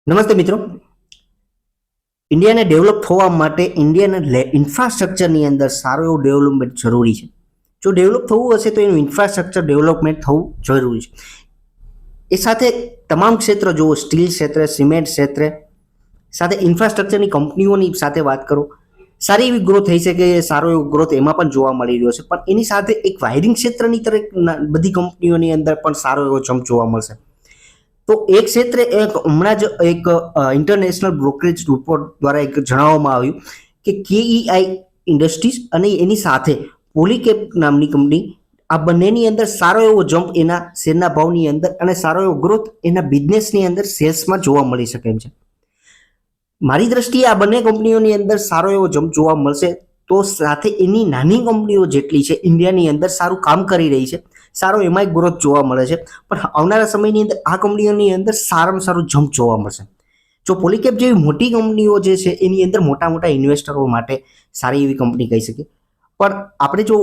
નમસ્તે મિત્રો. ઇન્ડિયાને ડેવલપ થવા માટે ઇન્ડિયાના ઇન્ફ્રાસ્ટ્રક્ચરની અંદર સારું એવું ડેવલપમેન્ટ જરૂરી છે. જો ડેવલપ થવું હશે તો એનું ઇન્ફ્રાસ્ટ્રક્ચર ડેવલપમેન્ટ થવું જરૂરી છે. એ સાથે તમામ ક્ષેત્ર જુઓ, સ્ટીલ ક્ષેત્રે, સિમેન્ટ ક્ષેત્રે, સાથે ઇન્ફ્રાસ્ટ્રક્ચરની કંપનીઓની સાથે વાત કરો, સારી એવી ગ્રોથ થઈ શકે, સારો એવો ગ્રોથ એમાં પણ જોવા મળી રહ્યો છે. પણ એની સાથે એક વાયરિંગ ક્ષેત્રની તરફ બધી કંપનીઓની અંદર પણ સારો એવો જમ્પ જોવા મળશે. તો એ ક્ષેત્રે હમણાં જ એક ઇન્ટરનેશનલ બ્રોકરેજ રિપોર્ટ દ્વારા એક જણાવવામાં આવ્યું કે કેઈઆઈ ઇન્ડસ્ટ્રીઝ અને એની સાથે પોલીકેપ નામની કંપની, આ બંનેની અંદર સારો એવો જમ્પ એના શેરના ભાવની અંદર અને સારો એવો ગ્રોથ એના બિઝનેસની અંદર સેલ્સમાં જોવા મળી શકે એમ છે. મારી દ્રષ્ટિએ આ બંને કંપનીઓની અંદર સારો એવો જમ્પ જોવા મળશે. તો સાથે એની નાની કંપનીઓ જેટલી છે ઇન્ડિયાની અંદર સારું કામ કરી રહી છે, સારો એમાંય ગ્રોથ જોવા મળે છે. પણ આવનારા સમયની અંદર આ કંપનીઓની અંદર સારામાં સારું જમ્પ જોવા મળશે. જો પોલીકેપ જેવી મોટી કંપનીઓ જે છે એની અંદર મોટા મોટા ઇન્વેસ્ટરો માટે સારી એવી કંપની કહી શકીએ. પણ આપણે જો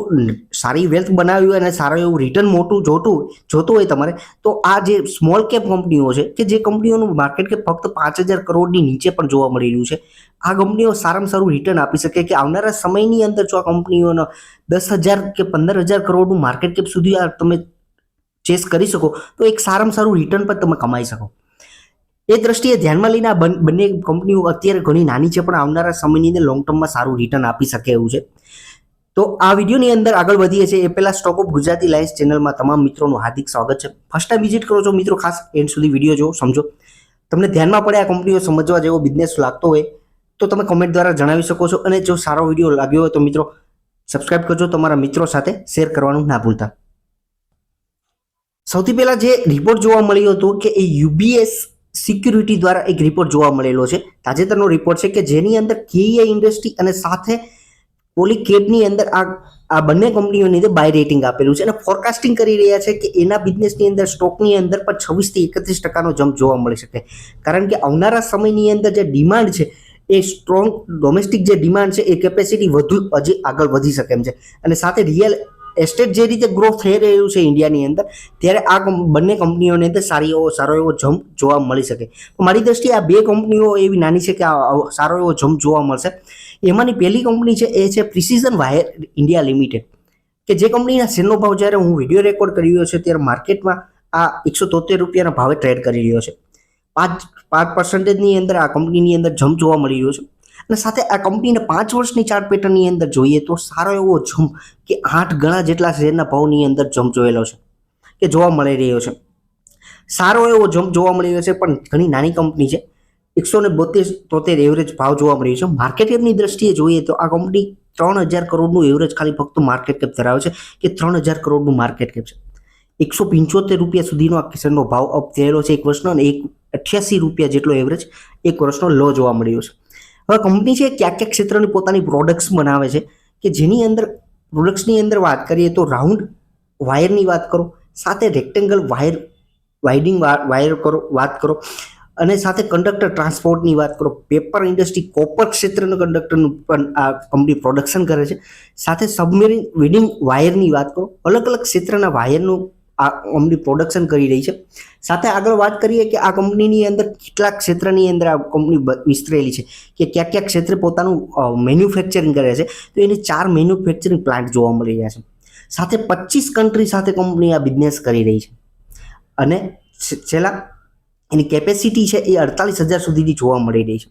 સારી વેલ્થ બનાવી હોય અને સારું એવું રિટર્ન મોટું જોતું હોય તમારે, તો આ જે સ્મોલ કેપ કંપનીઓ છે કે જે કંપનીઓનું માર્કેટ કેપ ફક્ત 5,000 કરોડની નીચે પણ જોવા મળી રહ્યું છે, આ કંપનીઓ સારામાં સારું રિટર્ન આપી શકે કે આવનારા સમયની અંદર જો આ કંપનીઓનો 10,000 કે 15,000 કરોડનું માર્કેટ કેપ સુધી આ તમે ચેસ કરી શકો તો એક સારામાં સારું રિટર્ન પણ તમે કમાઈ શકો. એ દ્રષ્ટિએ ધ્યાનમાં લઈને આ બંને કંપનીઓ અત્યારે ઘણી નાની છે પણ આવનારા સમયની અંદર લોંગ ટર્મમાં સારું રિટર્ન આપી શકે એવું છે. તો આ વિડીયોની અંદર આગળ વધીએ છીએ એ પહેલા સ્ટોક ઓફ ગુજરાતી લાઇન્સ ચેનલમાં તમામ મિત્રોનું હાર્દિક સ્વાગત છે. ફર્સ્ટ ટાઈમ વિઝિટ કરો છો મિત્રો, ખાસ એન્ડ સુધી વિડીયો જો સમજો. તમને ધ્યાનમાં પડે આ કંપનીઓ સમજવા જેવો બિઝનેસ લાગતો હોય તો તમે કોમેન્ટ દ્વારા જણાવી શકો છો. અને જો સારો વિડીયો લાગ્યો હોય તો મિત્રો સબસ્ક્રાઇબ કરજો, તમારા મિત્રો સાથે શેર કરવાનું ના ભૂલતા. સૌથી પહેલા જે રિપોર્ટ જોવા મળ્યો હતો કે એ યુબીએસ સિક્યુરિટી દ્વારા એક રિપોર્ટ જોવા મળેલો છે, તાજેતરનો રિપોર્ટ છે કે જેની અંદર કેઈઆઈ ઇન્ડસ્ટ્રી અને સાથે પોલીકેપની અંદર આ બંને કંપનીઓની અંદર બાય રેટિંગ આપેલું છે અને ફોરકાસ્ટિંગ કરી રહ્યા છે કે એના બિઝનેસની અંદર સ્ટોકની અંદર પણ 26 થી 31% જમ્પ જોવા મળી શકે. કારણ કે આવનારા સમયની અંદર જે ડિમાન્ડ છે એ સ્ટ્રોંગ ડોમેસ્ટિક જે ડિમાન્ડ છે એ કેપેસિટી વધુ હજી આગળ વધી શકે એમ છે. અને સાથે રિયલ એસ્ટેટ જે રીતે ગ્રોથ થઈ રહ્યું છે ઇન્ડિયાની અંદર, ત્યારે આ બંને કંપનીઓની અંદર સારો એવો જમ્પ જોવા મળી શકે. મારી દ્રષ્ટિએ આ બે કંપનીઓ એવી નાની છે કે સારો એવો જમ્પ જોવા મળશે. એમાંની પહેલી કંપની છે એ છે પ્રિસિઝન વાયર ઇન્ડિયા લિમિટેડ, કે જે કંપનીના શેરનો ભાવ જ્યારે હું વિડીયો રેકોર્ડ કરી રહ્યો છે ત્યારે માર્કેટમાં આ 173 રૂપિયાના ભાવે ટ્રેડ કરી રહ્યો છે. 5% અંદર આ કંપનીની અંદર જમ્પ જોવા મળી રહ્યો છે. અને સાથે આ કંપનીને 5 વર્ષની ચાર્ટ પેટર્નની અંદર જોઈએ તો સારો એવો જમ્પ કે 8 ગણા જેટલા શેરના ભાવની અંદર જમ્પ જોયેલો છે કે જોવા મળી રહ્યો છે. સારો એવો જમ્પ જોવા મળી રહ્યો છે પણ ઘણી નાની કંપની છે. 172 એવરેજ ભાવ જોવા મળી રહ્યો છે. માર્કેટ કેપની દ્રષ્ટિએ જોઈએ તો આ કંપની 3,000 કરોડનું એવરેજ ખાલી ફક્ત માર્કેટ કેપ ધરાવે છે કે 3,000 કરોડનું માર્કેટ કેપ છે. 175 રૂપિયા સુધીનો આ શેરનો ભાવ અપ થયેલો છે એક વર્ષનો, અને 88 રૂપિયા જેટલો એવરેજ એક વર્ષનો લો જોવા મળ્યો છે. હવે કંપની છે કયા ક્ષેત્રની પોતાની પ્રોડક્ટ્સ બનાવે છે કે જેની અંદર પ્રોડક્ટ્સની અંદર વાત કરીએ તો રાઉન્ડ વાયરની વાત કરો, સાથે રેક્ટેંગલ વાયર વાઇડિંગ વાયર વાત કરો, અને સાથે કંડક્ટર ટ્રાન્સપોર્ટની વાત કરો, પેપર ઇન્ડસ્ટ્રી કોપર ક્ષેત્રના કંડક્ટરનું પણ આ કંપની પ્રોડક્શન કરે છે. સાથે સબમેરીન વીડિંગ વાયરની વાત કરો, અલગ અલગ ક્ષેત્રના વાયરનું આ કંપની પ્રોડક્શન કરી રહી છે. સાથે આગળ વાત કરીએ કે આ કંપનીની અંદર કેટલાક ક્ષેત્રની અંદર આ કંપની વિસ્તરેલી છે કે કયા ક્ષેત્રે પોતાનું મેન્યુફેક્ચરિંગ કરે છે, તો એની 4 મેન્યુફેક્ચરિંગ પ્લાન્ટ જોવા મળી રહ્યા છે. સાથે 25 કન્ટ્રી સાથે કંપની આ બિઝનેસ કરી રહી છે. અને છેલ્લા એની કેપેસિટી છે એ 48,000 સુધીની જોવા મળી રહી છે.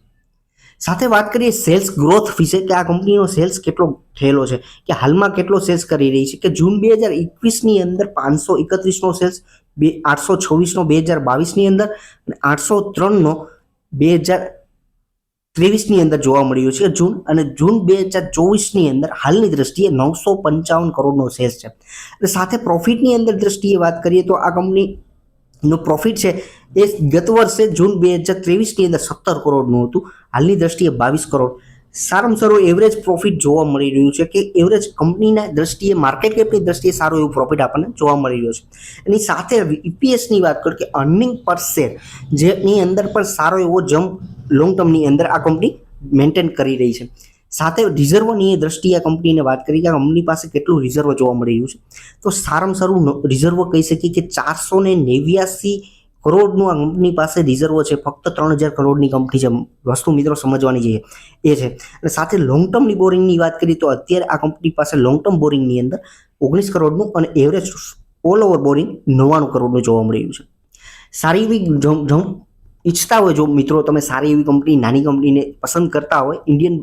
સાથે વાત કરીએ સેલ્સ ગ્રોથ વિશે કે આ કંપનીનો સેલ્સ કેટલો થયેલો છે, કે હાલમાં કેટલો સેલ્સ કરી રહી છે, કે જૂન 2021ની અંદર 531નો સેલ્સ, 826નો 2022ની અંદર અને 803નો 2023ની અંદર જોવા મળ્યું છે જૂન. અને જૂન 2024ની અંદર હાલની દ્રષ્ટિએ 955 કરોડનો સેલ્સ છે. અને સાથે પ્રોફિટની અંદર દ્રષ્ટિએ વાત કરીએ તો આ કંપનીનો પ્રોફિટ છે એ ગત વર્ષે જૂન 2023ની અંદર 17 કરોડનું હતું, હાલની દ્રષ્ટિએ 22 કરોડ. સારામાં સારું એવરેજ પ્રોફિટ જોવા મળી રહ્યું છે કે એવરેજ કંપનીના દ્રષ્ટિએ માર્કેટ કેપની દ્રષ્ટિએ સારું એવું પ્રોફિટ આપણને જોવા મળી રહ્યો છે. એની સાથે ઈપીએસની વાત કરું કે અર્નિંગ પર શેર જેની અંદર પણ સારો એવો જમ્પ લોંગ ટર્મની અંદર આ કંપની મેન્ટેન કરી રહી છે. સાથે રિઝર્વની દ્રષ્ટિએ આ કંપનીને વાત કરી કે આ કંપની પાસે કેટલું રિઝર્વ જોવા મળી રહ્યું છે, તો સારામાં સારું રિઝર્વ કહી શકીએ કે 489 કરોડનું આ કંપની પાસે રિઝર્વ છે. ફક્ત 3,000 કરોડની કંપની છે. વસ્તુ મિત્રો સમજવાની છે એ છે. અને સાથે લોંગ ટર્મની બોરિંગની વાત કરીએ તો અત્યારે આ કંપની પાસે લોંગ ટર્મ બોરિંગની અંદર 19 કરોડનું અને એવરેજ ઓલ ઓવર બોરિંગ 99 કરોડનું જોવા મળી રહ્યું છે. સારી એવી ઈચ્છતા હોય જો મિત્રો તમે સારી એવી કંપની નાની કંપનીને પસંદ કરતા હોય ઇન્ડિયન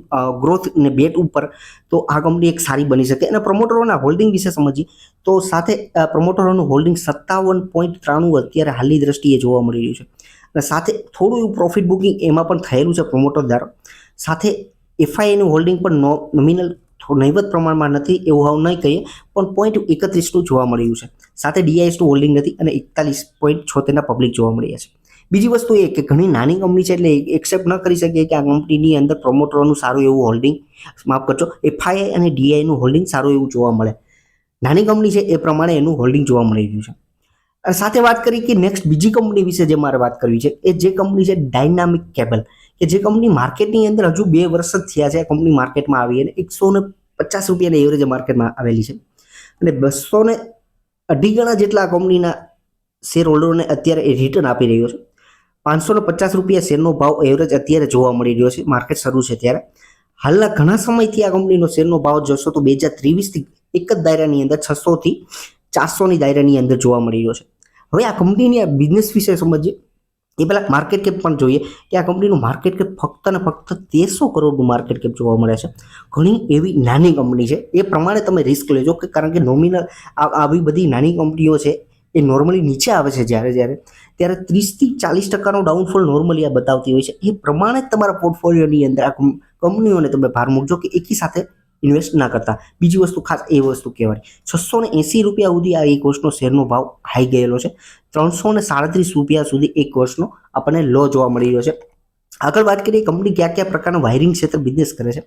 ગ્રોથ ને બેટ ઉપર, તો આ કંપની એક સારી બની શકે. અને પ્રમોટરોના હોલ્ડિંગ વિશે સમજીએ તો સાથે પ્રમોટરોનું હોલ્ડિંગ 57.93 અત્યારે હાલની દ્રષ્ટિએ જોવા મળી રહ્યું છે. અને સાથે થોડું એવું પ્રોફિટ બુકિંગ એમાં પણ થયેલું છે પ્રમોટર દ્વારા. સાથે એફઆઈઆઈનું હોલ્ડિંગ પણ નોમિનલ નહીવત પ્રમાણમાં નથી એવું હવે નહીં કહીએ, પણ 0.31નું જોવા મળ્યું છે. સાથે ડીઆઈએસનું હોલ્ડિંગ નથી અને 41.76ના પબ્લિક જોવા મળ્યા છે. બીજી વસ્તુ એ કે ઘણી નાની કંપની છે એટલે એક્સેપ્ટ ન કરી શકીએ કે આ કંપનીની અંદર પ્રમોટરોનું સારું એવું હોલ્ડિંગ, માફ કરજો, એફઆઈઆઈ અને ડીઆઈનું હોલ્ડિંગ સારું એવું જોવા મળે. નાની કંપની છે એ પ્રમાણે એનું હોલ્ડિંગ જોવા મળી રહ્યું છે. અને સાથે વાત કરી કે નેક્સ્ટ બીજી કંપની વિશે જે મારે વાત કરવી છે એ જે કંપની છે ડાયનામિક કેબલ, કે જે કંપની માર્કેટની અંદર હજુ 2 વર્ષ જ થયા છે. કંપની માર્કેટમાં આવી અને 150 રૂપિયાના એવરેજ માર્કેટમાં આવેલી છે અને 280 ગણા જેટલા કંપનીના શેર હોલ્ડરોને અત્યારે એ રિટર્ન આપી રહ્યો છે. 550 રૂપિયા શેરનો ભાવ એવરેજ અત્યારે જોવા મળી રહ્યો છે. માર્કેટ શરૂ છે ત્યારે હાલના ઘણા સમયથી આ કંપનીનો શેરનો ભાવ જોશો તો 2023થી એક જ દાયરાની અંદર 600 થી 400ની દાયરાની અંદર જોવા મળી રહ્યો છે. હવે આ કંપનીની આ બિઝનેસ વિશે સમજીએ એ પહેલાં માર્કેટ કેપ પણ જોઈએ કે આ કંપનીનું માર્કેટ કેપ ફક્ત ને ફક્ત 1300 કરોડનું માર્કેટ કેપ જોવા મળે છે. ઘણી એવી નાની કંપની છે, એ પ્રમાણે તમે રિસ્ક લેજો કે કારણ કે નોમિનલ આવી બધી નાની કંપનીઓ છે એ નોર્મલી નીચે આવે છે ત્યારે 30થી 40% ડાઉનફોલ નોર્મલી આ બતાવતી હોય છે. એ પ્રમાણે તમારા પોર્ટફોલિયોની અંદર આ કંપનીઓને તમે ભાર મૂકજો કે એકી સાથે ઇન્વેસ્ટ ના કરતા. બીજી વસ્તુ ખાસ એ વસ્તુ કહેવાય 680 રૂપિયા સુધી આ એક વર્ષનો શેરનો ભાવ હાઈ ગયેલો છે. 337 રૂપિયા સુધી એક વર્ષનો આપણને લો જોવા મળી રહ્યો છે. આગળ વાત કરીએ કંપની કયા કયા પ્રકારના વાયરિંગ ક્ષેત્ર બિઝનેસ કરે છે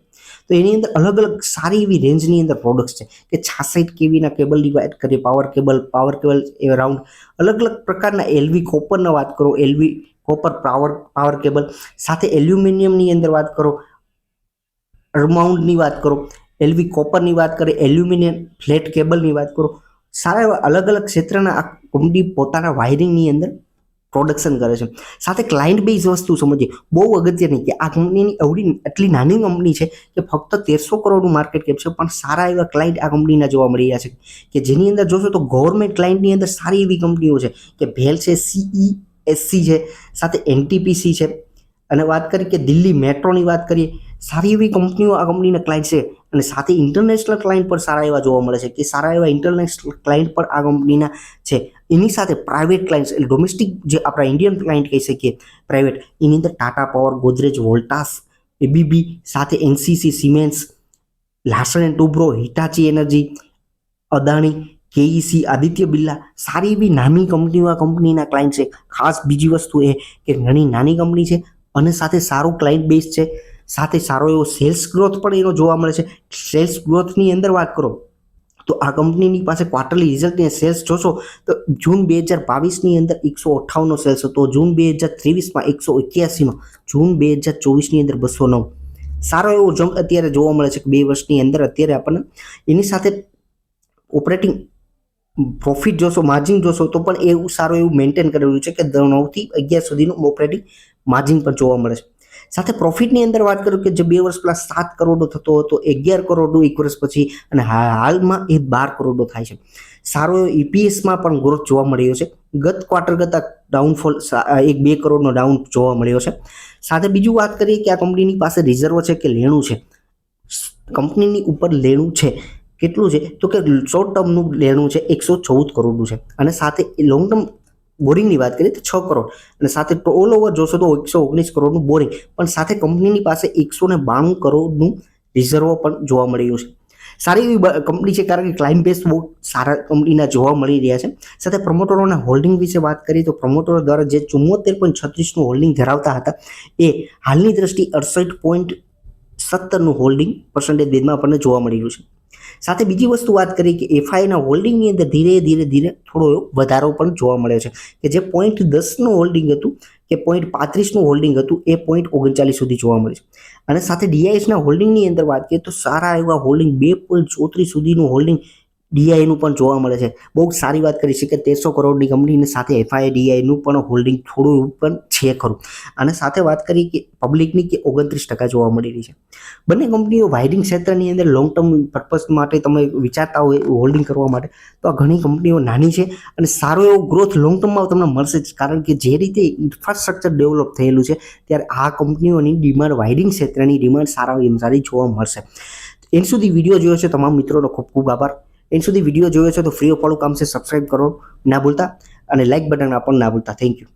તો એની અંદર અલગ અલગ સારી એવી રેન્જની અંદર પ્રોડક્ટ્સ છે કે 66 કેવીના કેબલની વાત કરીએ, પાવર કેબલ એ રાઉન્ડ અલગ અલગ પ્રકારના એલવી કોપરના વાત કરો, એલવી કોપર પાવર કેબલ, સાથે એલ્યુમિનિયમની અંદર વાત કરો, અરમાઉન્ડની વાત કરો, એલવી કોપરની વાત કરીએ, એલ્યુમિનિયમ ફ્લેટ કેબલની વાત કરો. સારા એવા અલગ અલગ ક્ષેત્રના આ કંપની પોતાના વાયરિંગની અંદર પ્રોડક્શન કરે છે. સાથે ક્લાયન્ટ બેઝ વસ્તુ સમજીએ, બહુ અગત્યની કે આ કંપનીની એટલી નાની કંપની છે કે ફક્ત 1300 કરોડનું માર્કેટ કેપ છે, પણ સારા એવા ક્લાયન્ટ આ કંપનીના જોવા મળી રહ્યા છે કે જેની અંદર જોશો તો ગવર્મેન્ટ ક્લાયન્ટની અંદર સારી એવી કંપનીઓ છે કે ભેલ છે, CESC છે, સાથે NTPC છે. અને વાત કરીએ કે દિલ્હી મેટ્રોની વાત કરીએ, સારી એવી કંપનીઓ આ કંપનીના ક્લાયન્ટ છે. અને સાથે ઇન્ટરનેશનલ ક્લાયન્ટ પણ સારા એવા જોવા મળે છે કે સારા એવા ઇન્ટરનેશનલ ક્લાયન્ટ પણ આ કંપનીના છે. એની સાથે પ્રાઇવેટ ક્લાયન્ટ્સ એટલે ડોમેસ્ટિક જે આપણા ઇન્ડિયન ક્લાયન્ટ કહી શકીએ પ્રાઇવેટ, એની અંદર ટાટા પાવર, ગોદરેજ, વોલ્ટાસ, ABB, સાથે NCC, siemens, Larsen and Toubro, Hitachi energy, Adani, KEC, Aditya Birla, સારી એવી નાની કંપનીઓ આ કંપનીના ક્લાયન્ટ છે. ખાસ બીજી વસ્તુ એ કે ઘણી નાની કંપની છે અને સાથે સારું ક્લાયન્ટ બેઝ છે, સાથે સારો એવો સેલ્સ ગ્રોથ પણ એનો જોવા મળે છે. સેલ્સ ગ્રોથની અંદર વાત કરો તો આ કંપનીની પાસે ક્વાર્ટરલી રિઝલ્ટની સેલ્સ જોશો તો જૂન 2022ની અંદર 158નો સેલ્સ હતો, જૂન 2023માં 181નો, જૂન 2024ની અંદર 209. સારો એવો જમ્પ અત્યારે જોવા મળે છે કે 2 વર્ષની અંદર અત્યારે આપણને. એની સાથે ઓપરેટિંગ પ્રોફિટ જોશો, માર્જિન જોશો તો પણ એવું સારું એવું મેન્ટેન કરેલું છે કે 9 થી 11 સુધીનું ઓપરેટિંગ માર્જિન પણ જોવા મળે છે. સાથે પ્રોફિટની અંદર વાત કરું કે જે 2 વર્ષ પહેલા 7 કરોડનો થતો હતો 11 કરોડનું 1 વર્ષ પછી અને હાલમાં એ 12 કરોડનો થાય છે. સારો એવો EPSમાં પણ ગ્રોથ જોવા મળ્યો છે. ગત ક્વાર્ટર કરતાં ડાઉનફોલ 1-2 કરોડનો ડાઉન જોવા મળ્યો છે. સાથે બીજું વાત કરીએ કે આ કંપનીની પાસે રિઝર્વ છે કે લેણું છે, કંપનીની ઉપર લેણું છે. કેટલું છે તો કે શોર્ટ ટર્મનું લેણું છે 114 કરોડનું છે અને સાથે લોંગ ટર્મ બોરિંગની વાત કરીએ તો 6 કરોડ અને સાથે ઓલ ઓવર જોશો તો 119 કરોડનું બોરિંગ, પણ સાથે કંપનીની પાસે 192 કરોડનું રિઝર્વ પણ જોવા મળી રહ્યું છે. સારી એવી કંપની છે કારણ કે ક્લાયન્ટ બેઝ બહુ સારા કંપનીના જોવા મળી રહ્યા છે. સાથે પ્રમોટરોના હોલ્ડિંગ વિશે વાત કરીએ તો પ્રમોટરો દ્વારા જે 74.36નું હોલ્ડિંગ ધરાવતા હતા એ હાલની દ્રષ્ટિએ 68.17નું હોલ્ડિંગ પર્સન્ટેજ બેઝમાં આપણને જોવા મળી રહ્યું છે. સાથે બીજી વસ્તુ વાત કરીએ કે એફઆઈના હોલ્ડિંગની અંદર ધીરે થોડો વધારો પણ જોવા મળે છે કે જે 0.10નું હોલ્ડિંગ હતું કે 0.35નું હોલ્ડિંગ હતું એ 0.39 સુધી જોવા મળે છે. અને સાથે ડીઆઈએસના હોલ્ડિંગની અંદર વાત કરીએ તો સારા એવા હોલ્ડિંગ 2.34 સુધીનું હોલ્ડિંગ ડીઆઈનું પણ જોવા મળે છે. બહુ સારી વાત કરી છે કે 1300 કરોડની કંપનીની સાથે FIDIનું પણ હોલ્ડિંગ થોડું પણ છે ખરું. અને સાથે વાત કરી કે પબ્લિકની કે 29% જોવા મળી રહી છે. બંને કંપનીઓ વાયરિંગ ક્ષેત્રની અંદર લોંગ ટર્મ પર્પઝ માટે તમે વિચારતા હોય હોલ્ડિંગ કરવા માટે તો આ ઘણી કંપનીઓ નાની છે અને સારો એવો ગ્રોથ લોંગ ટર્મમાં તમને મળશે જ, કારણ કે જે રીતે ઇન્ફ્રાસ્ટ્રક્ચર ડેવલપ થયેલું છે ત્યારે આ કંપનીઓની ડિમાન્ડ વાયરિંગ ક્ષેત્રની ડિમાન્ડ સારી જોવા મળશે. એન સુધી વિડીયો જોયો છે તમામ મિત્રોનો ખૂબ ખૂબ આભાર. એન સુધી વિડીયો જોયો છે તો ફ્રી ઓફ ફોલો કામ છે, સબસ્ક્રાઇબ કરો ના ભૂલતા અને લાઇક બટન આપવાનું ના ભૂલતા. Thank you.